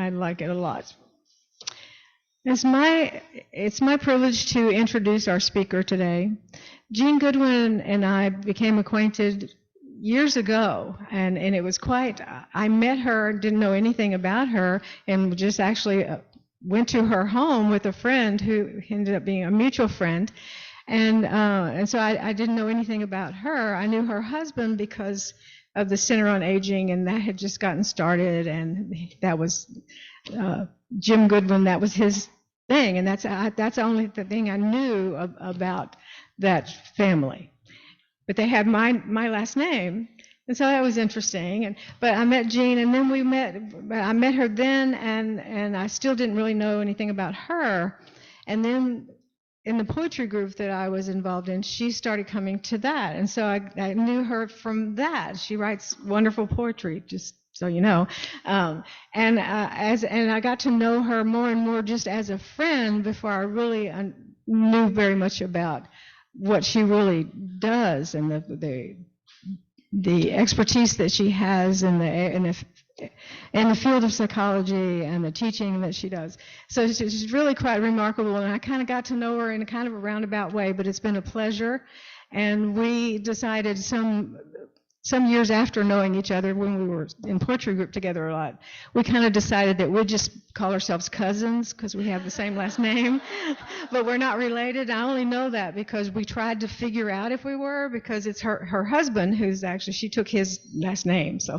I like it a lot. It's my privilege to introduce our speaker today. Jean Goodwin and I became acquainted years ago, and it was I met her, didn't know anything about her, and just actually went to her home with a friend who ended up being a mutual friend. And so I didn't know anything about her. I knew her husband because of the Center on Aging, and that had just gotten started, and that was Jim Goodwin. That was his thing, and that's only the thing I knew about that family. But they had my last name, and so that was interesting. But I met Jean, and then I met her then, and I still didn't really know anything about her. And then in the poetry group that I was involved in, she started coming to that, and so I knew her from that. She writes wonderful poetry, just so you know. And I got to know her more and more just as a friend before I really knew very much about what she really does and the expertise that she has in the field of psychology and the teaching that she does. So she's really quite remarkable, and I kind of got to know her in a kind of a roundabout way, but it's been a pleasure. And we decided some years after knowing each other, when we were in poetry group together a lot, we kind of decided that we'd just call ourselves cousins because we have the same last name, but we're not related. I only know that because we tried to figure out if we were, because it's her husband who's actually, she took his last name. So,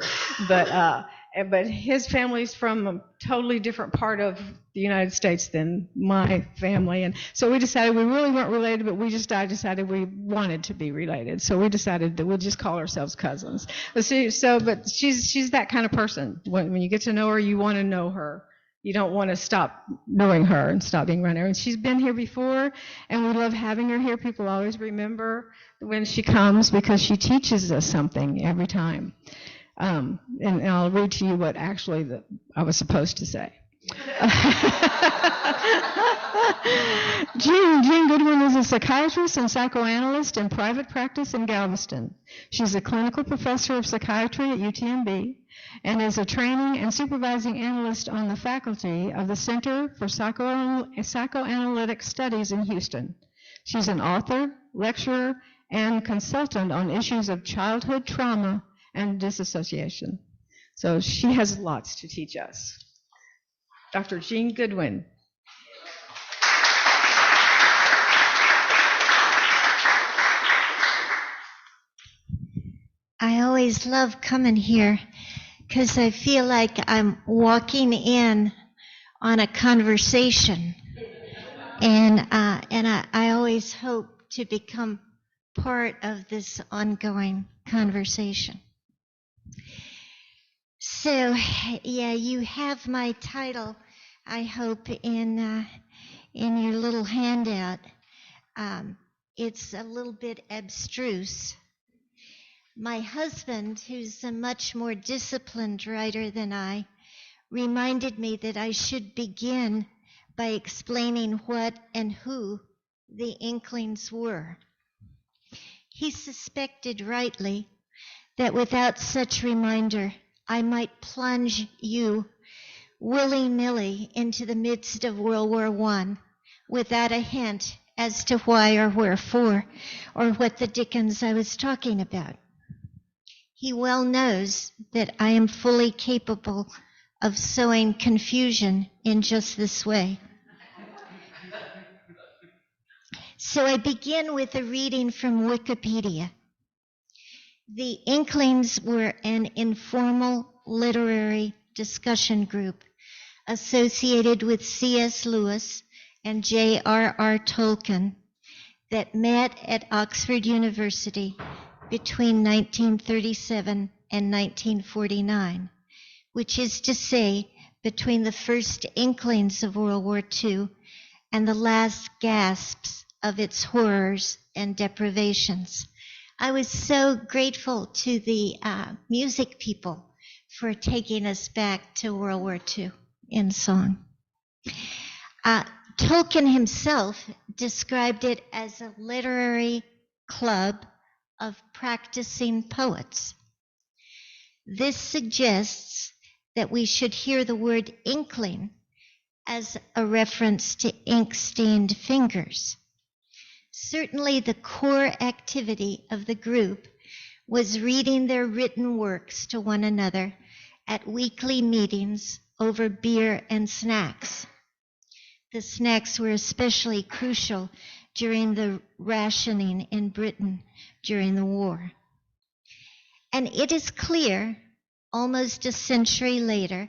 but his family's from a totally different part of the United States than my family, and so we decided we really weren't related, but I decided we wanted to be related, so we decided that we'll just call ourselves cousins. But she's that kind of person. When you get to know her, you want to know her. You don't want to stop knowing her and stop being around her. And she's been here before, and we love having her here. People always remember when she comes because she teaches us something every time. And I'll read to you what actually I was supposed to say. Jean Goodwin is a psychiatrist and psychoanalyst in private practice in Galveston. She's a clinical professor of psychiatry at UTMB and is a training and supervising analyst on the faculty of the Center for Psychoanalytic Studies in Houston. She's an author, lecturer, and consultant on issues of childhood trauma and disassociation. So she has lots to teach us. Dr. Jean Goodwin. I always love coming here because I feel like I'm walking in on a conversation. And I always hope to become part of this ongoing conversation. So, yeah, you have my title, I hope, in your little handout. It's a little bit abstruse. My husband, who's a much more disciplined writer than I, reminded me that I should begin by explaining what and who the Inklings were. He suspected rightly that without such reminder, I might plunge you willy-nilly into the midst of World War I without a hint as to why or wherefore or what the dickens I was talking about. He well knows that I am fully capable of sowing confusion in just this way. So I begin with a reading from Wikipedia. The Inklings were an informal literary discussion group associated with C.S. Lewis and J.R.R. Tolkien that met at Oxford University between 1937 and 1949, which is to say, between the first inklings of World War II and the last gasps of its horrors and deprivations. I was so grateful to the music people for taking us back to World War II in song. Tolkien himself described it as a literary club of practicing poets. This suggests that we should hear the word inkling as a reference to ink-stained fingers. Certainly the core activity of the group was reading their written works to one another at weekly meetings over beer and snacks. The snacks were especially crucial during the rationing in Britain during the war. And it is clear, almost a century later,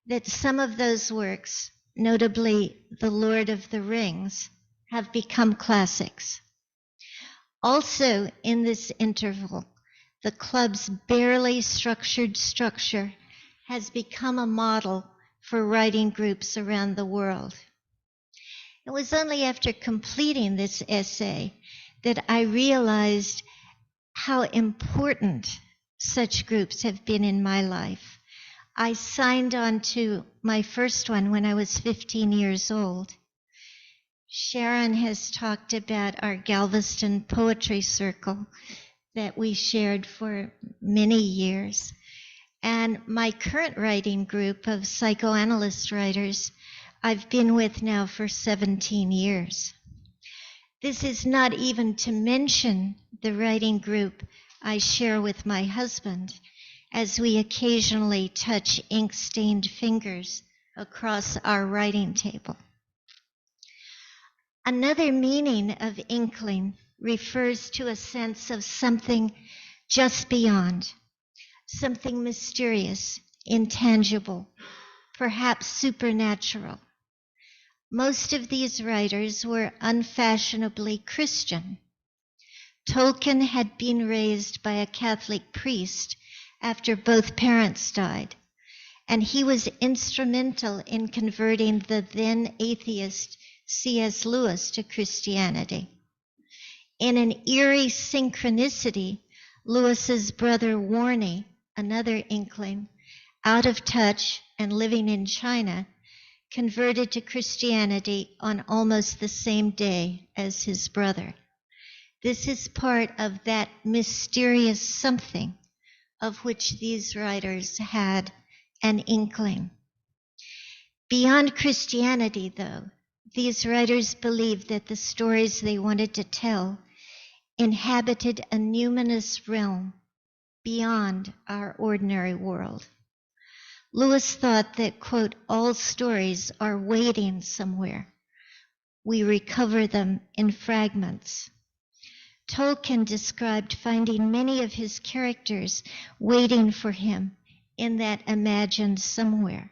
that some of those works, notably The Lord of the Rings, have become classics. Also in this interval, the club's barely structured structure has become a model for writing groups around the world. It was only after completing this essay that I realized how important such groups have been in my life. I signed on to my first one when I was 15 years old. Sharon has talked about our Galveston Poetry Circle that we shared for many years. And my current writing group of psychoanalyst writers, I've been with now for 17 years. This is not even to mention the writing group I share with my husband, as we occasionally touch ink-stained fingers across our writing table. Another meaning of inkling refers to a sense of something just beyond, something mysterious, intangible, perhaps supernatural. Most of these writers were unfashionably Christian. Tolkien had been raised by a Catholic priest after both parents died, and he was instrumental in converting the then atheist C.S. Lewis to Christianity. In an eerie synchronicity, Lewis's brother Warnie, another inkling, out of touch and living in China, converted to Christianity on almost the same day as his brother. This is part of that mysterious something of which these writers had an inkling. Beyond Christianity, though, these writers believed that the stories they wanted to tell inhabited a numinous realm beyond our ordinary world. Lewis thought that, quote, all stories are waiting somewhere. We recover them in fragments. Tolkien described finding many of his characters waiting for him in that imagined somewhere.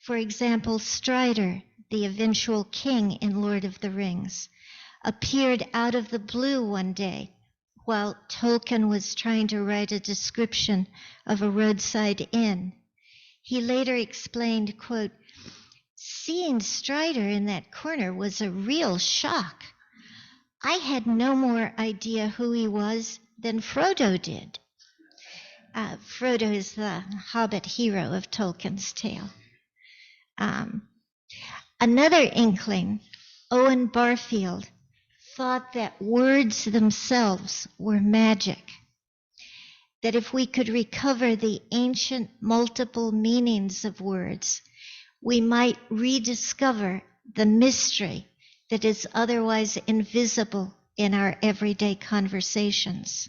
For example, Strider, the eventual king in Lord of the Rings, appeared out of the blue one day while Tolkien was trying to write a description of a roadside inn. He later explained, quote, seeing Strider in that corner was a real shock. I had no more idea who he was than Frodo did. Frodo is the Hobbit hero of Tolkien's tale. Another inkling, Owen Barfield, thought that words themselves were magic, that if we could recover the ancient multiple meanings of words, we might rediscover the mystery that is otherwise invisible in our everyday conversations.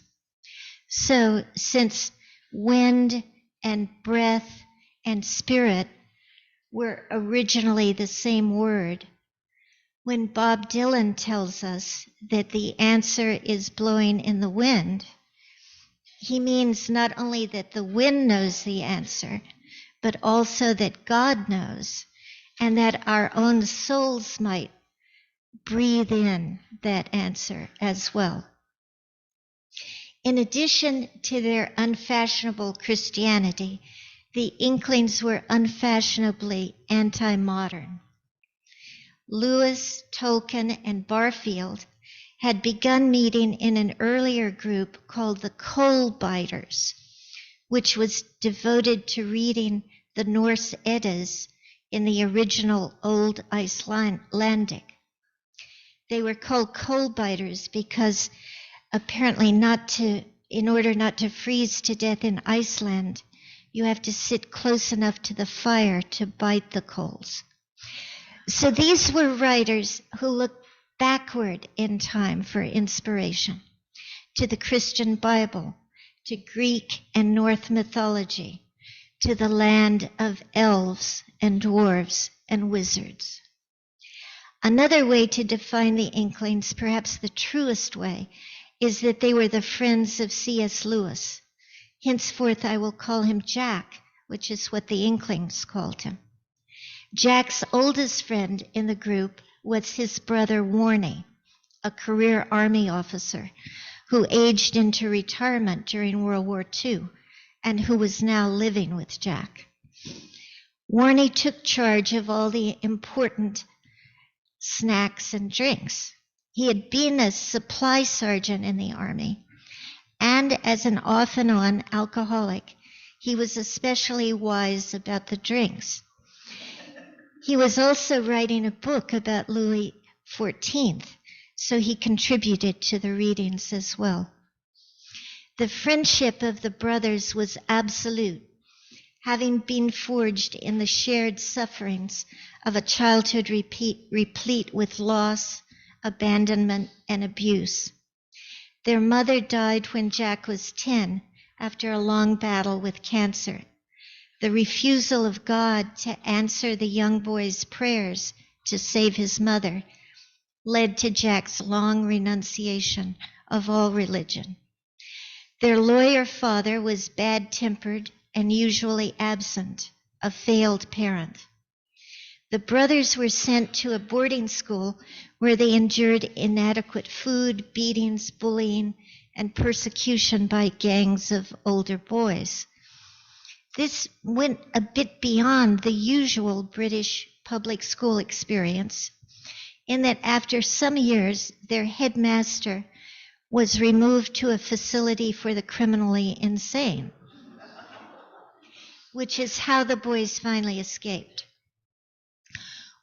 So, since wind and breath and spirit were originally the same word, when Bob Dylan tells us that the answer is blowing in the wind, he means not only that the wind knows the answer, but also that God knows, and that our own souls might breathe in that answer as well. In addition to their unfashionable Christianity, the Inklings were unfashionably anti-modern. Lewis, Tolkien, and Barfield had begun meeting in an earlier group called the Coal Biters, which was devoted to reading the Norse Eddas in the original Old Icelandic. They were called coal biters because apparently in order not to freeze to death in Iceland, You have to sit close enough to the fire to bite the coals. So these were writers who looked backward in time for inspiration, to the Christian Bible, to Greek and Norse mythology, to the land of elves and dwarves and wizards. Another way to define the Inklings, perhaps the truest way, is that they were the friends of C.S. Lewis. Henceforth I will call him Jack, which is what the Inklings called him. Jack's oldest friend in the group was his brother Warnie, a career Army officer who aged into retirement during World War II and who was now living with Jack. Warnie took charge of all the important snacks and drinks. He had been a supply sergeant in the Army, and as an off and on alcoholic, he was especially wise about the drinks. He was also writing a book about Louis XIV, so he contributed to the readings as well. The friendship of the brothers was absolute, having been forged in the shared sufferings of a childhood replete with loss, abandonment, and abuse. Their mother died when Jack was 10 after a long battle with cancer. The refusal of God to answer the young boy's prayers to save his mother led to Jack's long renunciation of all religion. Their lawyer father was bad-tempered and usually absent, a failed parent. The brothers were sent to a boarding school where they endured inadequate food, beatings, bullying, and persecution by gangs of older boys. This went a bit beyond the usual British public school experience, in that after some years, their headmaster was removed to a facility for the criminally insane, which is how the boys finally escaped.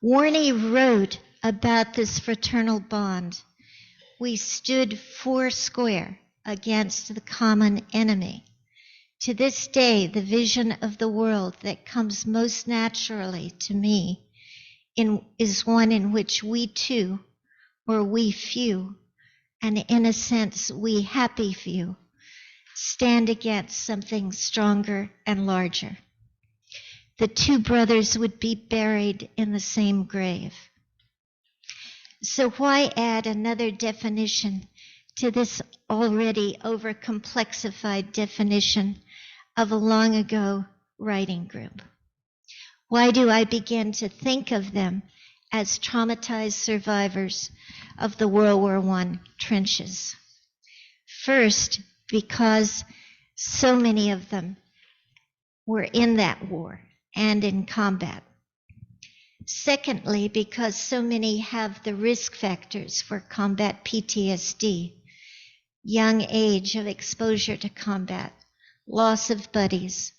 Warnie wrote about this fraternal bond. We stood foursquare against the common enemy. To this day, the vision of the world that comes most naturally to me is one in which we two, or we few, and in a sense we happy few, stand against something stronger and larger. The two brothers would be buried in the same grave. So why add another definition to this already overcomplexified definition of a long ago writing group? Why do I begin to think of them as traumatized survivors of the World War I trenches? First, because so many of them were in that war and in combat. Secondly, because so many have the risk factors for combat PTSD, young age of exposure to combat, loss of buddies,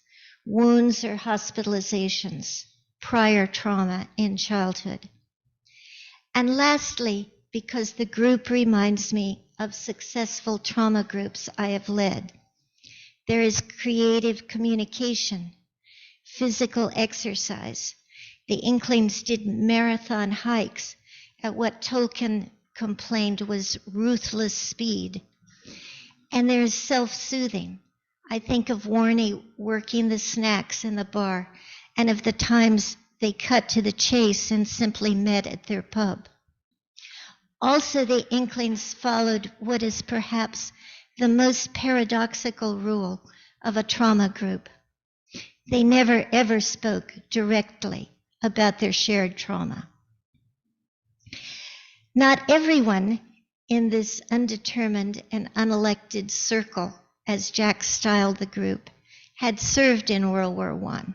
wounds or hospitalizations, prior trauma in childhood. And lastly, because the group reminds me of successful trauma groups I have led. There is creative communication, physical exercise. The Inklings did marathon hikes at what Tolkien complained was ruthless speed. And there is self-soothing. I think of Warnie working the snacks in the bar and of the times they cut to the chase and simply met at their pub. Also, the Inklings followed what is perhaps the most paradoxical rule of a trauma group. They never ever spoke directly about their shared trauma. Not everyone in this undetermined and unelected circle, as Jack styled the group, had served in World War I,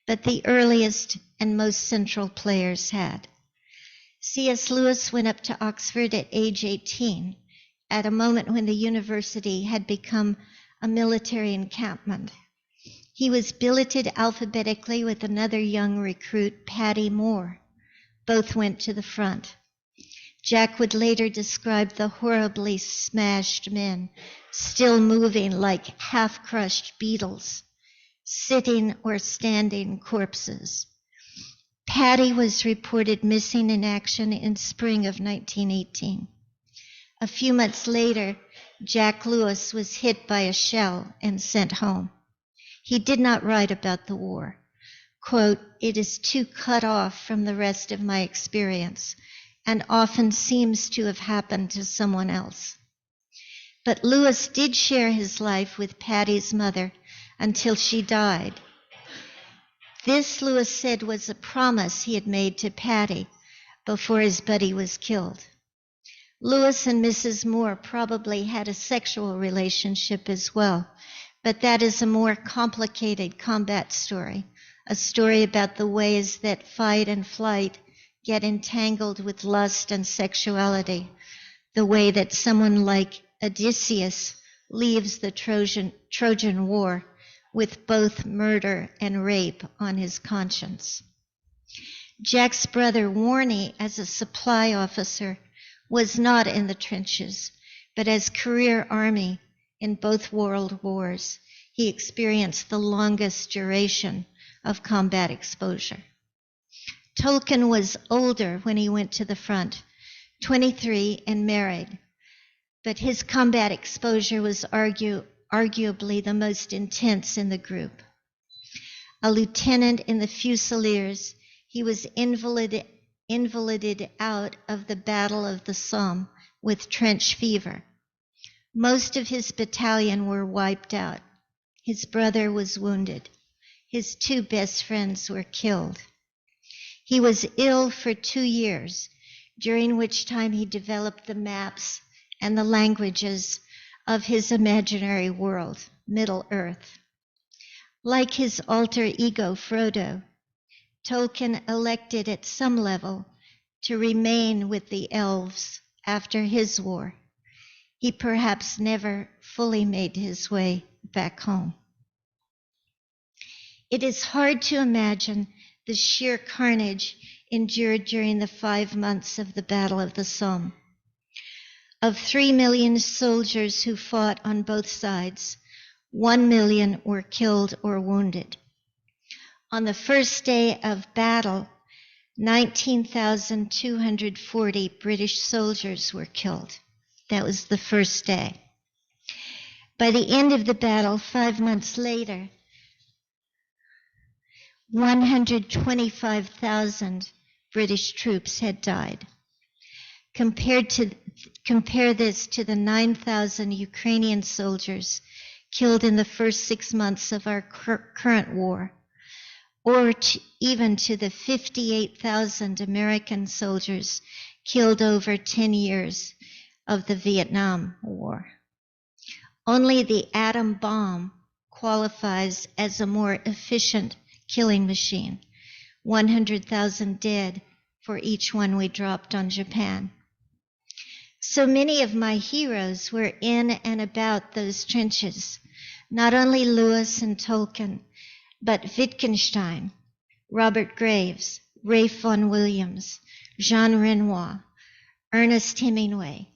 but the earliest and most central players had. C.S. Lewis went up to Oxford at age 18, at a moment when the university had become a military encampment. He was billeted alphabetically with another young recruit, Paddy Moore. Both went to the front. Jack would later describe the horribly smashed men, still moving like half-crushed beetles, sitting or standing corpses. Patty was reported missing in action in spring of 1918. A few months later, Jack Lewis was hit by a shell and sent home. He did not write about the war. Quote, "It is too cut off from the rest of my experience and often seems to have happened to someone else." But Lewis did share his life with Patty's mother until she died. This, Lewis said, was a promise he had made to Patty before his buddy was killed. Lewis and Mrs. Moore probably had a sexual relationship as well, but that is a more complicated combat story, a story about the ways that fight and flight get entangled with lust and sexuality, the way that someone like Odysseus leaves the Trojan War with both murder and rape on his conscience. Jack's brother Warney, as a supply officer, was not in the trenches, but as career Army in both world wars, he experienced the longest duration of combat exposure. Tolkien was older when he went to the front, 23 and married, but his combat exposure was arguably the most intense in the group. A lieutenant in the Fusiliers, he was invalided out of the Battle of the Somme with trench fever. Most of his battalion were wiped out. His brother was wounded. His two best friends were killed. He was ill for 2 years, during which time he developed the maps and the languages of his imaginary world, Middle-earth. Like his alter ego Frodo, Tolkien elected at some level to remain with the elves after his war. He perhaps never fully made his way back home. It is hard to imagine the sheer carnage endured during the 5 months of the Battle of the Somme. Of 3 million soldiers who fought on both sides, 1 million were killed or wounded. On the first day of battle, 19,240 British soldiers were killed. That was the first day. By the end of the battle, 5 months later, 125,000 British troops had died. Compare this to the 9,000 Ukrainian soldiers killed in the first 6 months of our current war, or even to the 58,000 American soldiers killed over 10 years of the Vietnam War. Only the atom bomb qualifies as a more efficient killing machine, 100,000 dead for each one we dropped on Japan. So many of my heroes were in and about those trenches, not only Lewis and Tolkien, but Wittgenstein, Robert Graves, Ralph Vaughan Williams, Jean Renoir, Ernest Hemingway,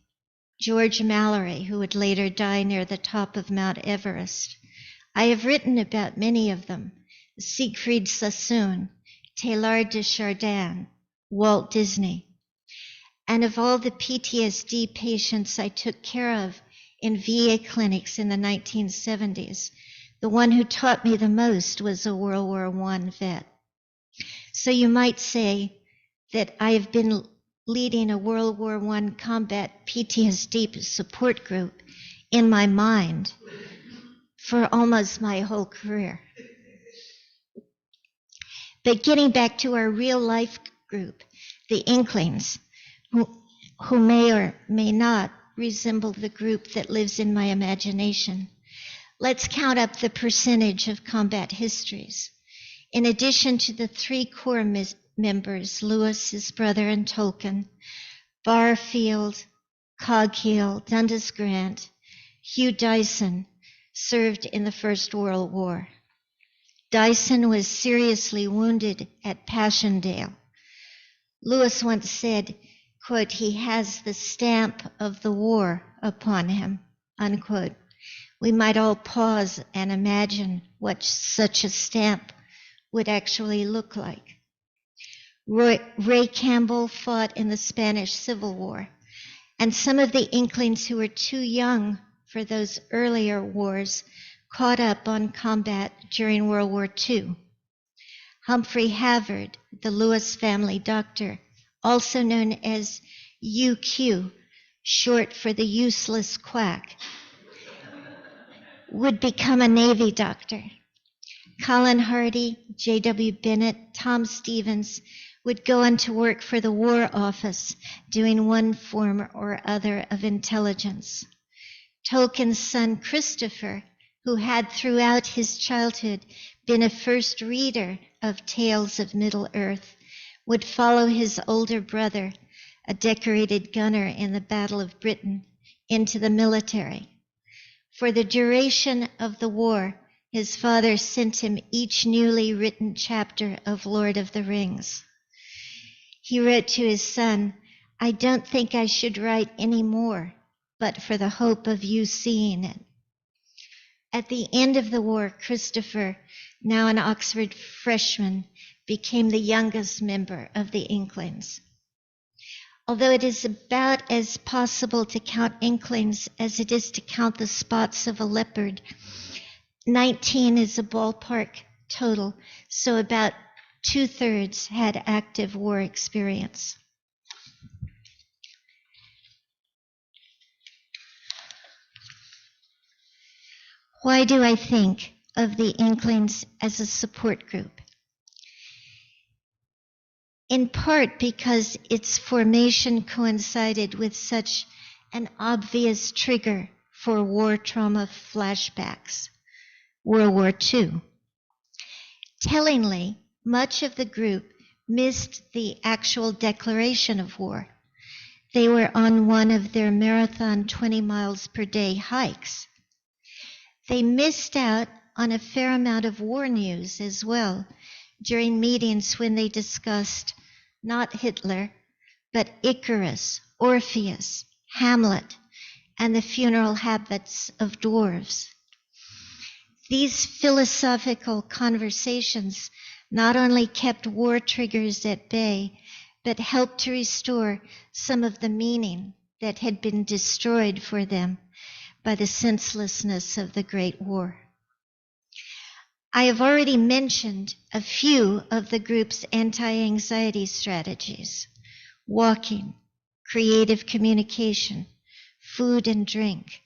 George Mallory, who would later die near the top of Mount Everest. I have written about many of them: Siegfried Sassoon, Teilhard de Chardin, Walt Disney. And of all the PTSD patients I took care of in VA clinics in the 1970s, the one who taught me the most was a World War I vet. So you might say that I have been leading a World War I combat PTSD support group in my mind for almost my whole career. But getting back to our real life group, the Inklings, who may or may not resemble the group that lives in my imagination. Let's count up the percentage of combat histories. In addition to the 3 core members, Lewis, his brother, and Tolkien, Barfield, Coghill, Dundas Grant, Hugh Dyson served in the First World War. Dyson was seriously wounded at Passchendaele. Lewis once said, quote, "He has the stamp of the war upon him," unquote, We might all pause and imagine what such a stamp would actually look like. Ray Campbell fought in the Spanish Civil War, and some of the Inklings who were too young for those earlier wars caught up on combat during World War II. Humphrey Havard, the Lewis family doctor, also known as UQ, short for the useless quack, would become a Navy doctor. Colin Hardy, J.W. Bennett, Tom Stevens would go on to work for the War Office, doing one form or other of intelligence. Tolkien's son Christopher, who had throughout his childhood been a first reader of Tales of Middle-earth, would follow his older brother, a decorated gunner in the Battle of Britain, into the military. For the duration of the war, his father sent him each newly written chapter of Lord of the Rings. He wrote to his son, "I don't think I should write any more, but for the hope of you seeing it." At the end of the war, Christopher, now an Oxford freshman, became the youngest member of the Inklings. Although it is about as possible to count Inklings as it is to count the spots of a leopard, 19 is a ballpark total, so about 2/3 had active war experience. Why do I think of the Inklings as a support group? In part because its formation coincided with such an obvious trigger for war trauma flashbacks, World War II. Tellingly, much of the group missed the actual declaration of war. They were on one of their marathon 20 miles per day hikes. They missed out on a fair amount of war news as well during meetings when they discussed not Hitler, but Icarus, Orpheus, Hamlet, and the funeral habits of dwarves. These philosophical conversations not only kept war triggers at bay, but helped to restore some of the meaning that had been destroyed for them by the senselessness of the Great War. I have already mentioned a few of the group's anti-anxiety strategies: walking, creative communication, food and drink.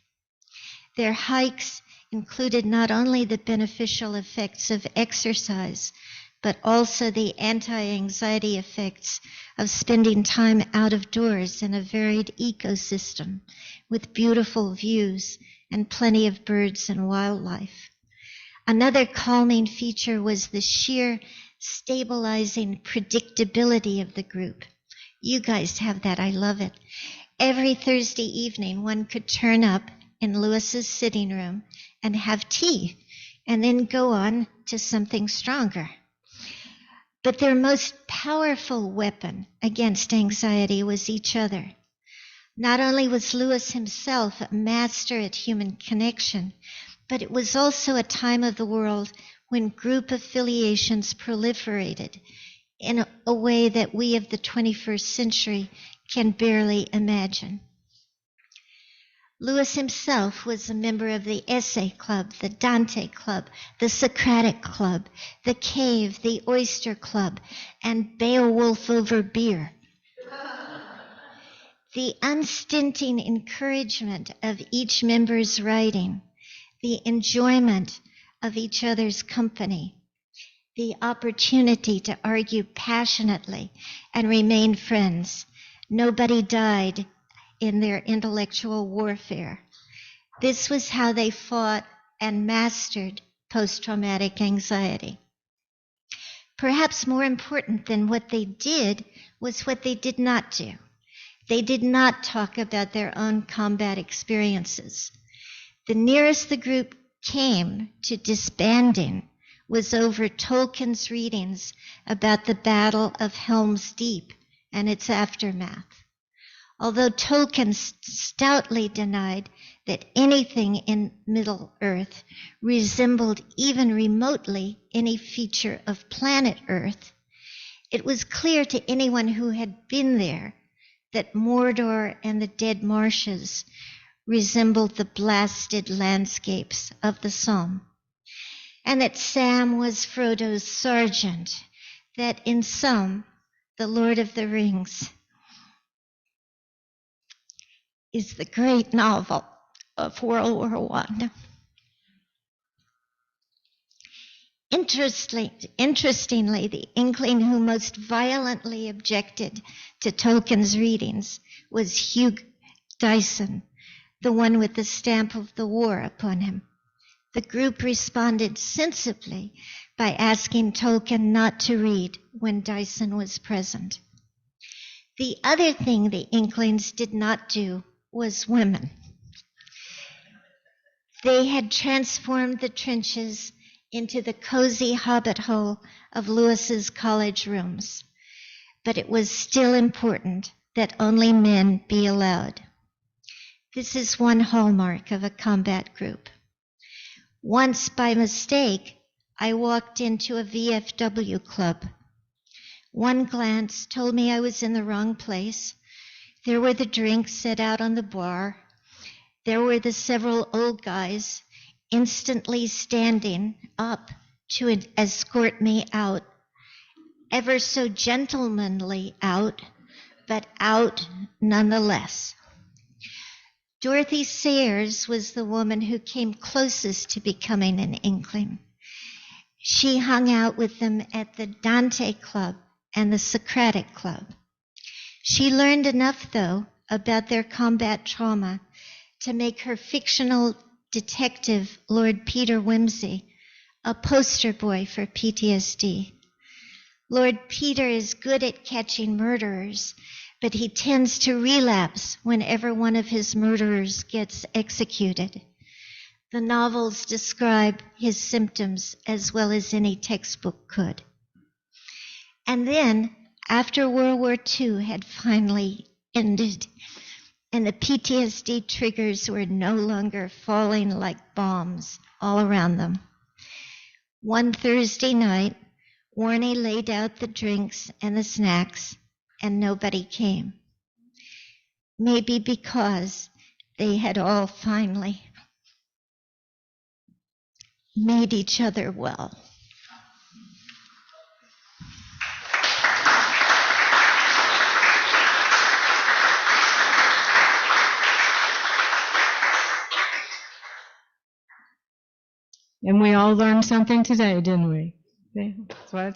Their hikes included not only the beneficial effects of exercise, but also the anti-anxiety effects of spending time out of doors in a varied ecosystem with beautiful views and plenty of birds and wildlife. Another calming feature was the sheer stabilizing predictability of the group. You guys have that, I love it. Every Thursday evening, one could turn up in Lewis's sitting room and have tea, and then go on to something stronger. But their most powerful weapon against anxiety was each other. Not only was Lewis himself a master at human connection, but it was also a time of the world when group affiliations proliferated in a way that we of the 21st century can barely imagine. Lewis himself was a member of the Essay Club, the Dante Club, the Socratic Club, the Cave, the Oyster Club, and Beowulf over beer. The unstinting encouragement of each member's writing, the enjoyment of each other's company, the opportunity to argue passionately and remain friends. Nobody died in their intellectual warfare. This was how they fought and mastered post-traumatic anxiety. Perhaps more important than what they did was what they did not do. They did not talk about their own combat experiences. The nearest the group came to disbanding was over Tolkien's readings about the Battle of Helm's Deep and its aftermath. Although Tolkien stoutly denied that anything in Middle Earth resembled even remotely any feature of planet Earth, it was clear to anyone who had been there that Mordor and the dead marshes resembled the blasted landscapes of the Somme, and that Sam was Frodo's sergeant, that in sum, The Lord of the Rings is the great novel of World War I. Interestingly, the Inkling who most violently objected to Tolkien's readings was Hugh Dyson, the one with the stamp of the war upon him. The group responded sensibly by asking Tolkien not to read when Dyson was present. The other thing the Inklings did not do was women. They had transformed the trenches into the cozy hobbit hole of Lewis's college rooms, but it was still important that only men be allowed. This is one hallmark of a combat group. Once, by mistake, I walked into a VFW club. One glance told me I was in the wrong place. There were the drinks set out on the bar. There were the several old guys instantly standing up to escort me out, ever so gentlemanly out, but out nonetheless. Dorothy Sayers was the woman who came closest to becoming an Inkling. She hung out with them at the Dante Club and the Socratic Club. She learned enough, though, about their combat trauma to make her fictional detective, Lord Peter Wimsey, a poster boy for PTSD. Lord Peter is good at catching murderers, but he tends to relapse whenever one of his murderers gets executed. The novels describe his symptoms as well as any textbook could. And then, after World War II had finally ended, and the PTSD triggers were no longer falling like bombs all around them, one Thursday night, Warnie laid out the drinks and the snacks, and nobody came. Maybe because they had all finally made each other well. And we all learned something today, didn't we? That's what